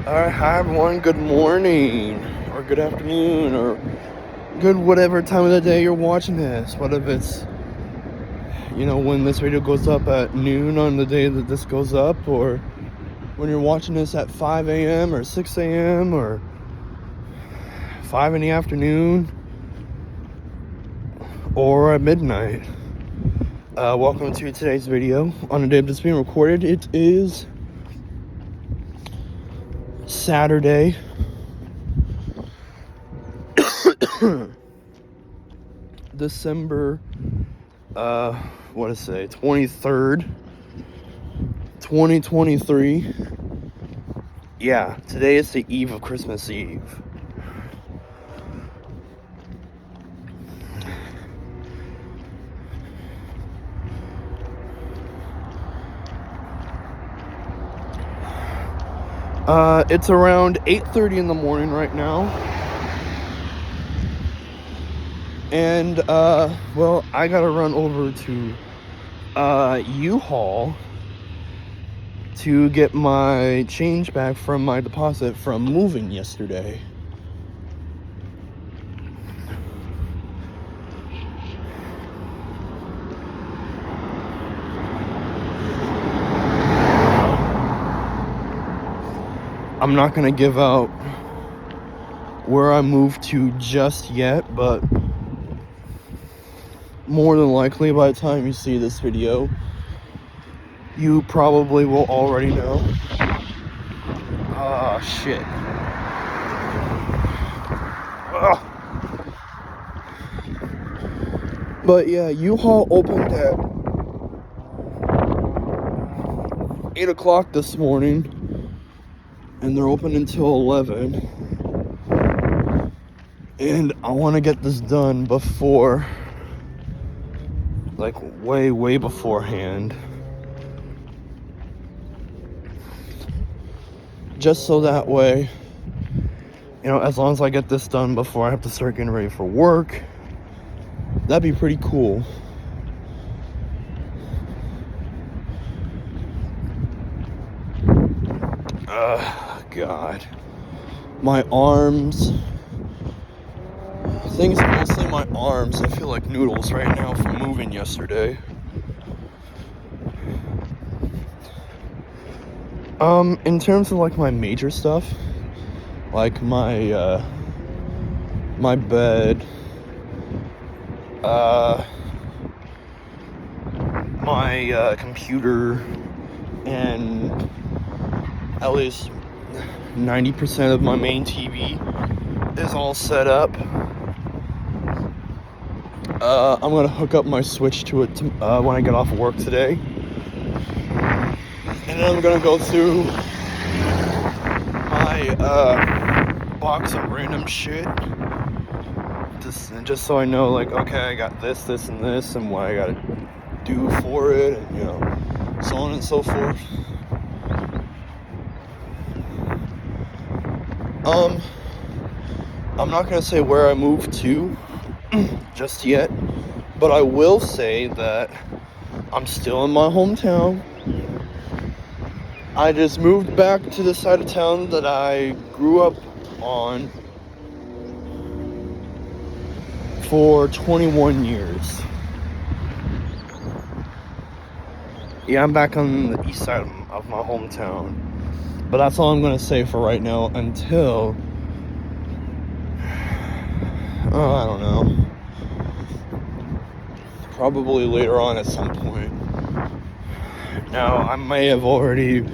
Alright, hi everyone, good morning, or good afternoon, or good whatever time of the day you're watching this. What if it's, when this video goes up at noon on the day that this goes up, or when you're watching this at 5 a.m. or 6 a.m. or 5 in the afternoon, or at midnight. Welcome to today's video. On the day that's being recorded, it is Saturday, December 23rd, 2023. Yeah, today is the eve of Christmas Eve. It's around 8:30 in the morning right now. And, I gotta run over to, U-Haul to get my change back from my deposit from moving yesterday. I'm not gonna give out where I moved to just yet, but more than likely by the time you see this video, you probably will already know. Ah, shit. Ugh. But yeah, U-Haul opened at 8 o'clock this morning, and they're open until 11. And I want to get this done before, like, way beforehand. Just so that way, as long as I get this done before I have to start getting ready for work, that'd be pretty cool. God. My arms. Things mostly my arms. I feel like noodles right now from moving yesterday. In terms of like my major stuff, like my bed, my computer, and at least 90% of my main TV is all set up. I'm gonna hook up my Switch to it when I get off of work today. And then I'm gonna go through my box of random shit. Just so I know, like, okay, I got this, and this, and what I gotta do for it, and so on and so forth. I'm not gonna say where I moved to just yet, but I will say that I'm still in my hometown. I just moved back to the side of town that I grew up on for 21 years. Yeah, I'm back on the east side of my hometown. But that's all I'm going to say for right now until, I don't know, probably later on at some point. Now, I may have already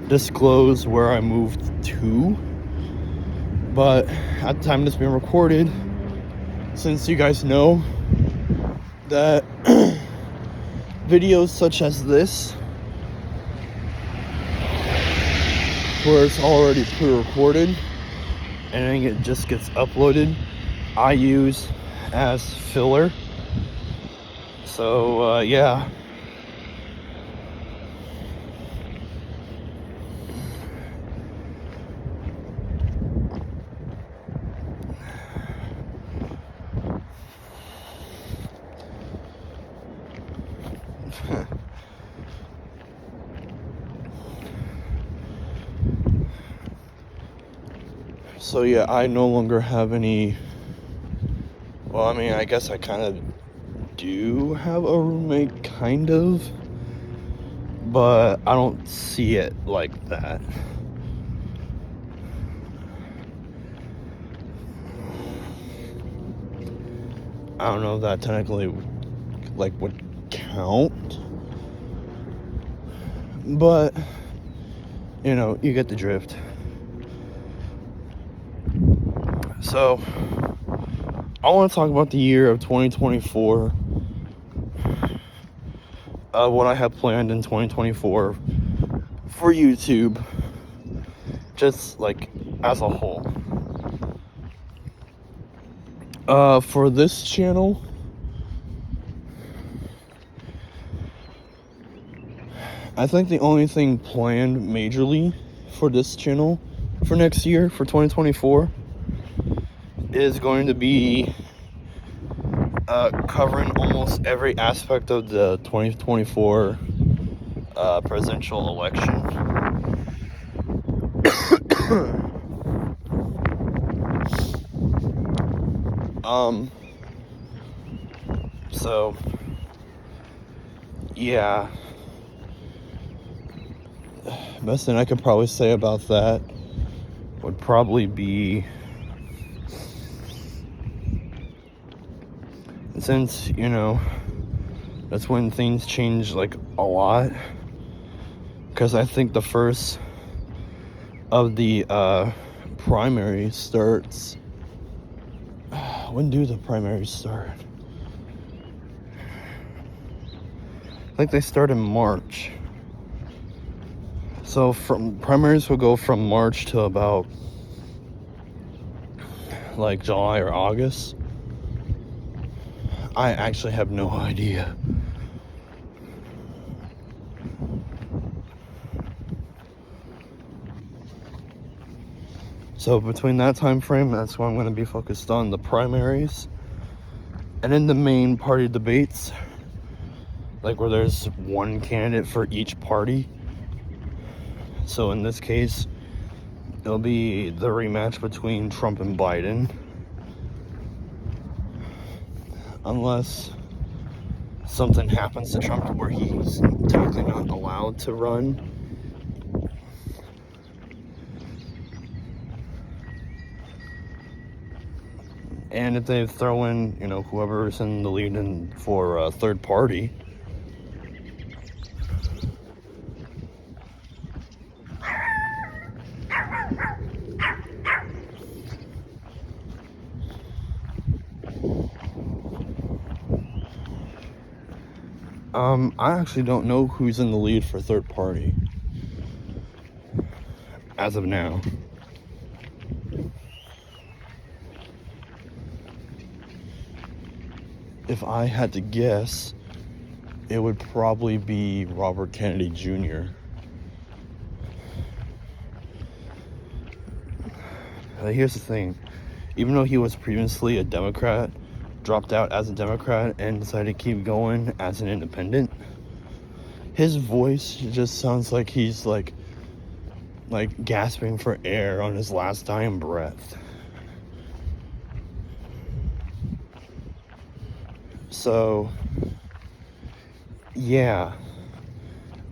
disclosed where I moved to, but at the time this being recorded, since you guys know that videos such as this, where it's already pre-recorded and then it just gets uploaded, I use as filler. So yeah. So yeah, I no longer have any. Well, I mean, I guess I kind of do have a roommate, kind of, but I don't see it like that. I don't know if that technically like would count, but you know, you get the drift. So I want to talk about the year of 2024, what I have planned in 2024 for YouTube, just like as a whole. For this channel, I think the only thing planned majorly for this channel for next year, for 2024, is going to be covering almost every aspect of the 2024 presidential election. So yeah, best thing I could probably say about that would probably be, since, you know, that's when things change like a lot, because I think the first of the primaries starts, when do the primaries start? I think they start in March. So from primaries will go from March to about like July or August. I actually have no idea. So between that time frame, that's when I'm going to be focused on the primaries, and in the main party debates, like where there's one candidate for each party. So in this case, it'll be the rematch between Trump and Biden, unless something happens to Trump where he's technically not allowed to run. And if they throw in, you know, whoever's in the lead for a third party, I actually don't know who's in the lead for third party as of now. If I had to guess, it would probably be Robert Kennedy Jr. Here's the thing. Even though he was previously a Democrat, dropped out as a Democrat, and decided to keep going as an independent, his voice just sounds like he's like gasping for air on his last dying breath. So yeah,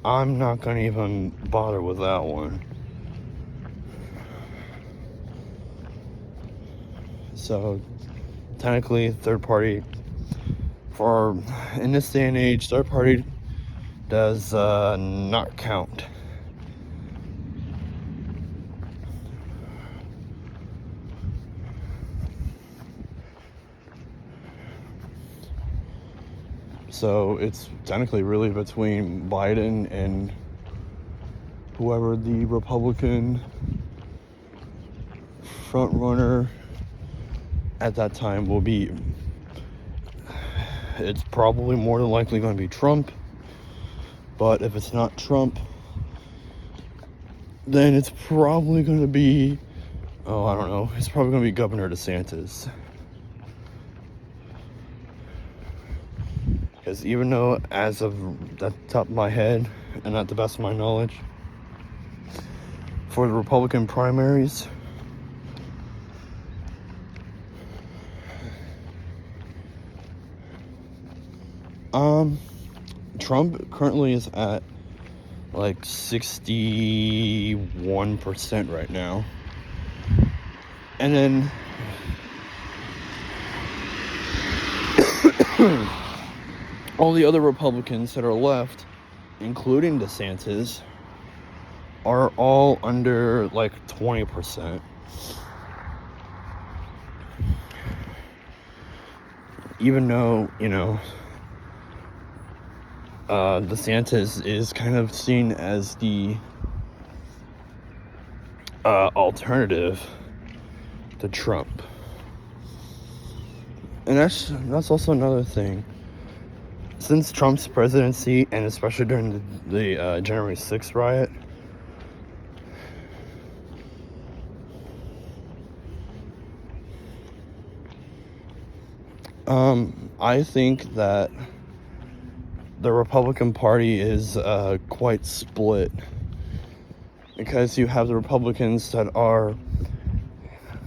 I'm not gonna even bother with that one. So technically, third party, for in this day and age, third party does not count. So it's technically really between Biden and whoever the Republican front runner at that time will be. It's probably more than likely going to be Trump, but if it's not Trump, then it's probably going to be, I don't know, it's probably going to be Governor DeSantis. Because even though, as of the top of my head, and not the best of my knowledge, for the Republican primaries, Trump currently is at like 61% right now. And then all the other Republicans that are left, including DeSantis, are all under like 20%. Even though, DeSantis is kind of seen as the alternative to Trump. And that's also another thing. Since Trump's presidency, and especially during the January 6th riot, I think that the Republican Party is quite split, because you have the Republicans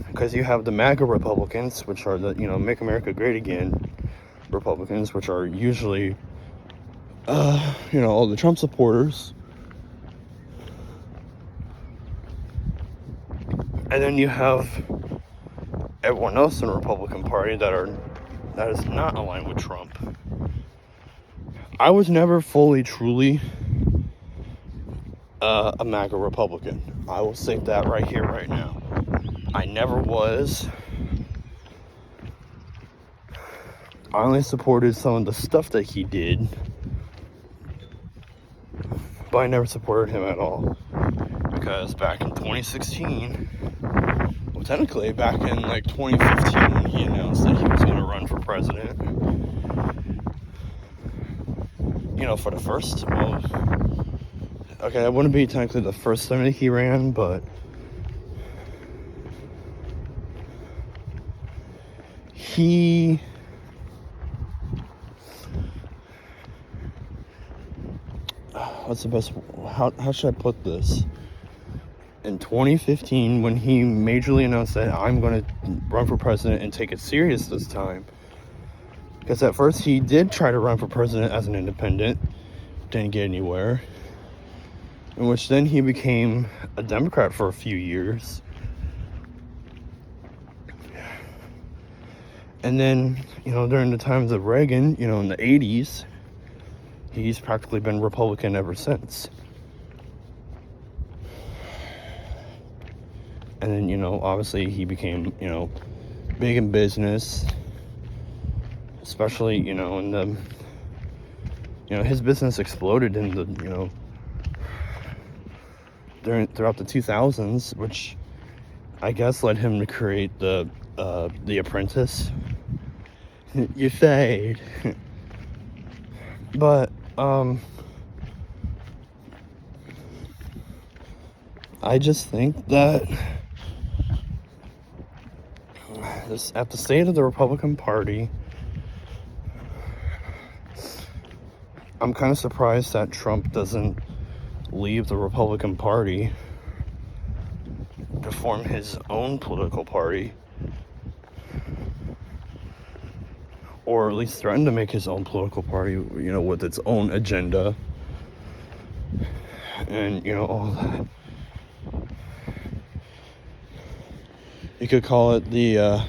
because you have the MAGA Republicans, which are the Make America Great Again Republicans, which are usually all the Trump supporters, and then you have everyone else in the Republican Party that is not aligned with Trump. I was never fully, truly a MAGA Republican. I will say that right here, right now. I never was. I only supported some of the stuff that he did, but I never supported him at all. Because back in 2016, well, technically back in like 2015, when he announced that he was going to run for president, for the first, that wouldn't be technically the first time that he ran, but what's the best, how should I put this? In 2015, when he majorly announced that I'm going to run for president and take it serious this time, because at first he did try to run for president as an independent, didn't get anywhere, in which then he became a Democrat for a few years. And then, during the times of Reagan, in the 80s, he's practically been Republican ever since. And then, obviously he became, big in business, especially, in the, his business exploded in the, throughout the 2000s, which I guess led him to create the Apprentice. You say. But, I just think that at the state of the Republican Party, I'm kind of surprised that Trump doesn't leave the Republican Party to form his own political party, or at least threaten to make his own political party, with its own agenda and all that. You could call it the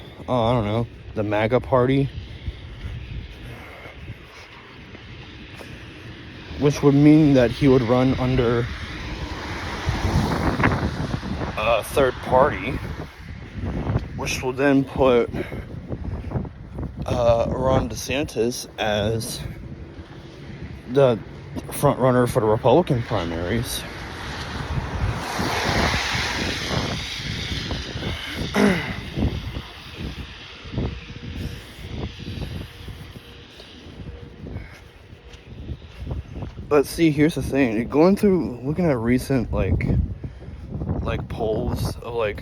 the MAGA party, which would mean that he would run under a third party, which will then put Ron DeSantis as the front runner for the Republican primaries. But see, here's the thing. Looking at recent like polls of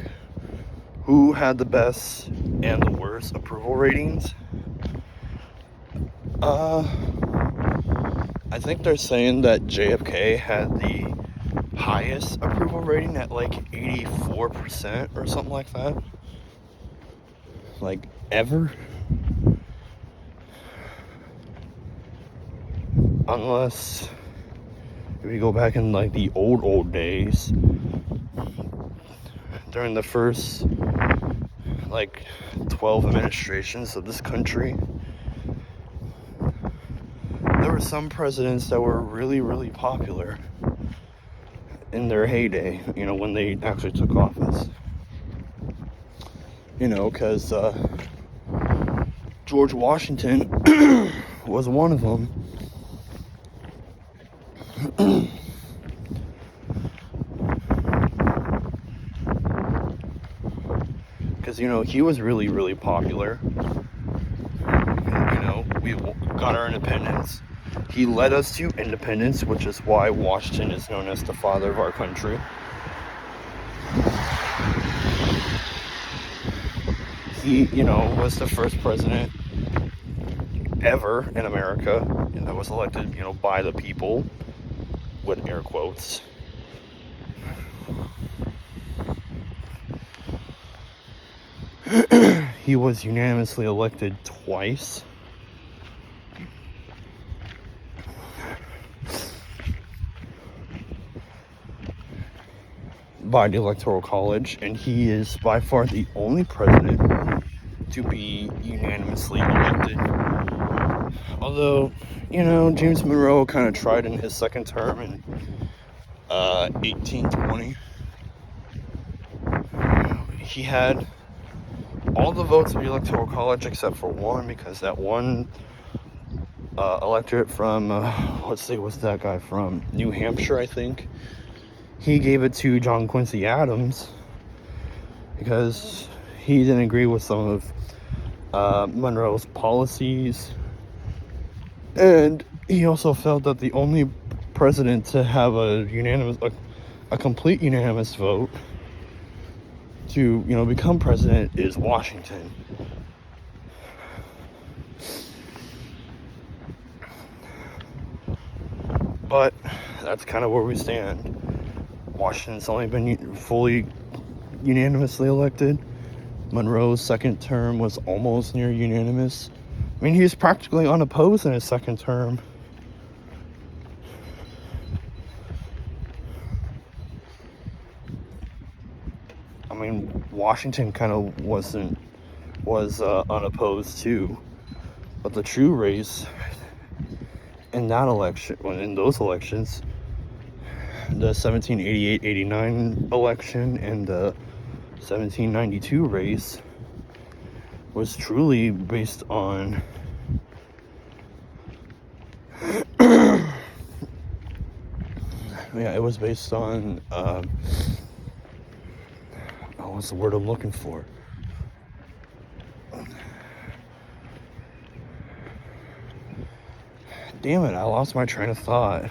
who had the best and the worst approval ratings. I think they're saying that JFK had the highest approval rating at 84% or something like that. Ever. unless if you go back in like the old days, during the first like 12 administrations of this country, there were some presidents that were really, really popular in their heyday, you know, when they actually took office. You know, because George Washington was one of them. Because, you know, he was really, really popular. You know, we got our independence. He led us to independence, which is why Washington is known as the father of our country. He, you know, was the first president ever in America that was elected, you know, by the people, with air quotes. He was unanimously elected twice. By the Electoral College, and he is by far the only president to be unanimously elected. Although, you know, James Monroe kind of tried in his second term in 1820. He had all the votes of the Electoral College except for one, because that one electorate from, let's see, what's that guy from? New Hampshire, I think. He gave it to John Quincy Adams because he didn't agree with some of Monroe's policies. And he also felt that the only president to have a complete unanimous vote to, you know, become president is Washington. But that's kind of where we stand. Washington's only been fully unanimously elected. Monroe's second term was almost near unanimous. I mean, he was practically unopposed in his second term. I mean, Washington kind of was unopposed too. But the true race in that election, in those elections, the 1788-89 election and the 1792 race, was truly based on yeah, it was based on what's the word I'm looking for? Damn it, I lost my train of thought.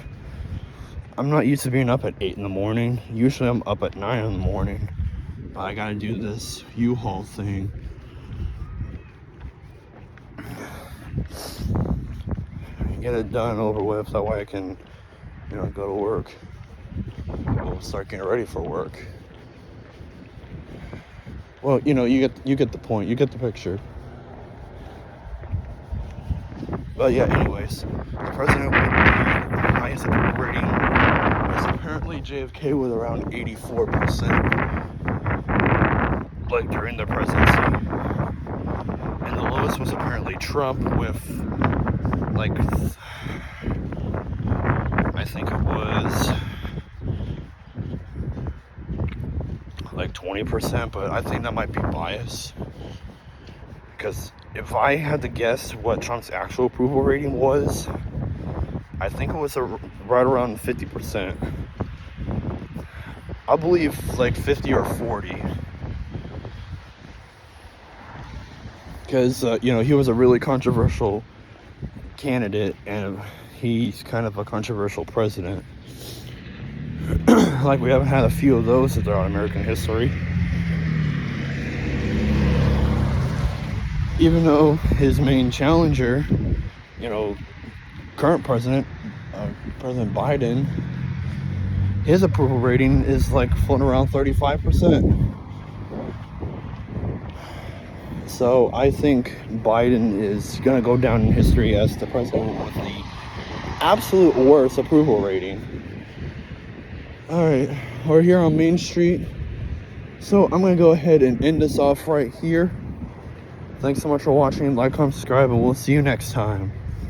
I'm not used to being up at 8 in the morning. Usually I'm up at 9 in the morning. But I gotta do this U-Haul thing. Get it done, over with, that way I can, you know, go to work. We'll start getting ready for work. Well, you know, you get the point. You get the picture. But yeah, anyways, the president with the highest approval rating was apparently JFK with around 84%, like during the presidency. And the lowest was apparently Trump with, like, I think it was like 20%, but I think that might be biased. Because if I had to guess what Trump's actual approval rating was, I think it was right around 50%. I believe like 50 or 40. Because, you know, he was a really controversial candidate, and he's kind of a controversial president. Like, we haven't had a few of those throughout American history. Even though his main challenger, you know, current president, President Biden, his approval rating is like floating around 35%. So I think Biden is going to go down in history as the president with the absolute worst approval rating. Alright, we're here on Main Street. So I'm going to go ahead and end this off right here. Thanks so much for watching. Like, comment, subscribe, and we'll see you next time.